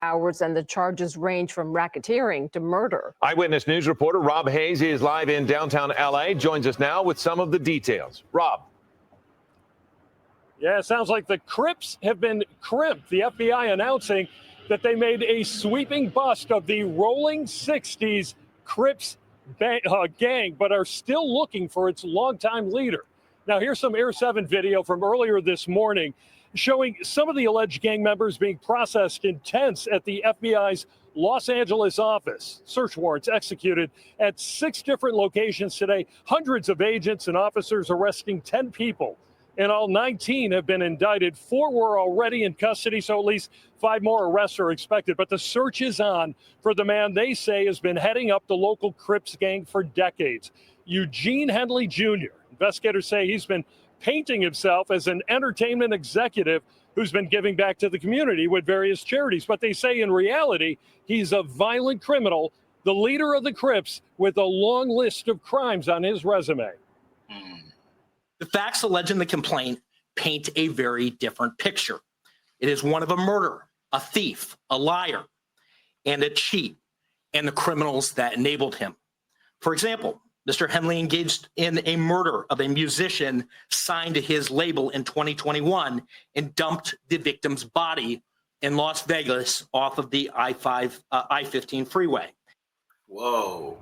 hours, and the charges range from racketeering to murder. Eyewitness News reporter Rob Hayes is live in downtown L.A. Joins us now with some of the details. Rob. Yeah, it sounds like the Crips have been crimped. The FBI announcing that they made a sweeping bust of the Rolling 60s Crips gang, but are still looking for its longtime leader. Now, here's some Air 7 video from earlier this morning showing some of the alleged gang members being processed in tents at the FBI's Los Angeles office. Search warrants executed at 6 different locations today. Hundreds of agents and officers arresting 10 people. In all, 19 have been indicted. 4 were already in custody, so at least 5 more arrests are expected. But the search is on for the man they say has been heading up the local Crips gang for decades, Eugene Henley Jr. Investigators say he's been painting himself as an entertainment executive who's been giving back to the community with various charities. But they say in reality, he's a violent criminal, the leader of the Crips, with a long list of crimes on his resume. The facts alleged in the complaint paint a very different picture. It is one of a murderer, a thief, a liar, and a cheat, and the criminals that enabled him. For example, Mr. Henley engaged in a murder of a musician signed to his label in 2021 and dumped the victim's body in Las Vegas off of the I-15 freeway. Whoa.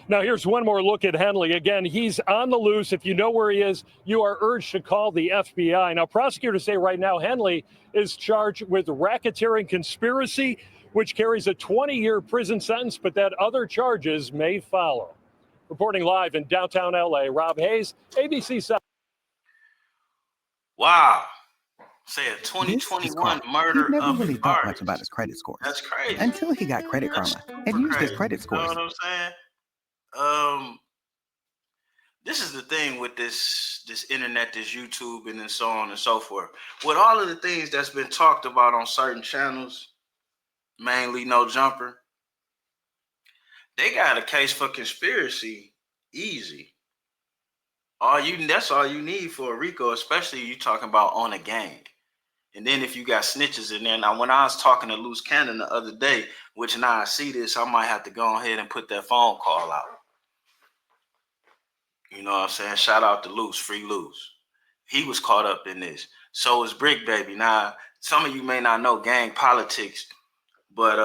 Now, here's one more look at Henley. Again, he's on the loose. If you know where he is, you are urged to call the FBI. Now, prosecutors say right now Henley is charged with racketeering conspiracy, which carries a 20-year prison sentence, but that other charges may follow. Reporting live in downtown L.A., Rob Hayes, ABC South. Wow. Say a 2021 murder He never of really an thought artist. much about his credit scores. That's crazy. Until he got Credit Karma and used his credit scores. You know what I'm saying? This is the thing with this internet, this YouTube, and then so on and so forth. With all of the things that's been talked about on certain channels, mainly No Jumper, they got a case for conspiracy easy. That's all you need for a RICO, especially you talking about on a gang. And then if you got snitches in there. Now, when I was talking to Luce Cannon the other day, which now I see this, I might have to go ahead and put that phone call out. You know what I'm saying? Shout out to Luce, free Luce. He was caught up in this. So is Bricc Baby. Now, some of you may not know gang politics, but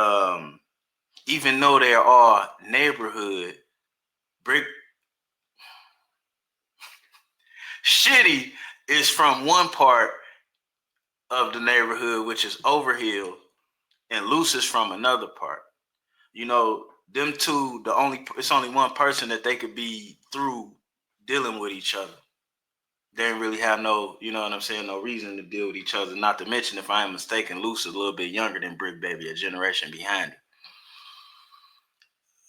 even though there are neighborhood, Shitty is from one part of the neighborhood, which is Overhill, and Luce is from another part. You know, them two, it's only one person that they could be through dealing with each other. They didn't really have no, you know what I'm saying, no reason to deal with each other. Not to mention, if I am mistaken, Luce is a little bit younger than Bricc Baby, a generation behind it.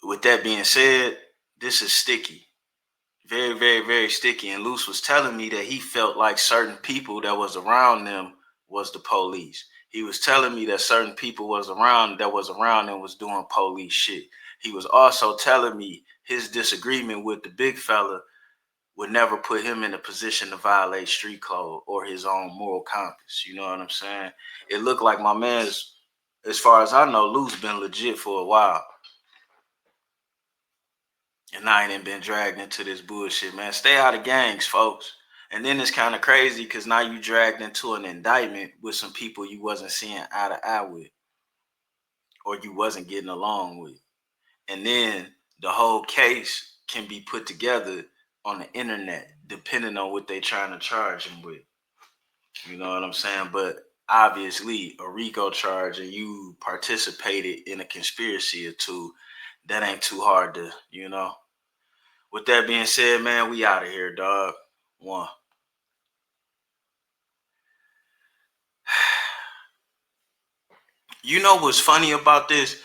With that being said, this is sticky. Very, very, very sticky. And Luce was telling me that he felt like certain people that was around them was the police. He was telling me that certain people was around and was doing police shit. He was also telling me his disagreement with the big fella would never put him in a position to violate street code or his own moral compass. You know what I'm saying? It looked like my man's, as far as I know, Luce been legit for a while. And I ain't been dragged into this bullshit, man. Stay out of gangs, folks. And then it's kind of crazy because now you dragged into an indictment with some people you wasn't seeing eye to eye with or you wasn't getting along with. And then the whole case can be put together on the internet depending on what they trying to charge him with. You know what I'm saying? But obviously a RICO charge and you participated in a conspiracy or two, that ain't too hard to, you know. With that being said, man, we out of here, dog. One. You know what's funny about this?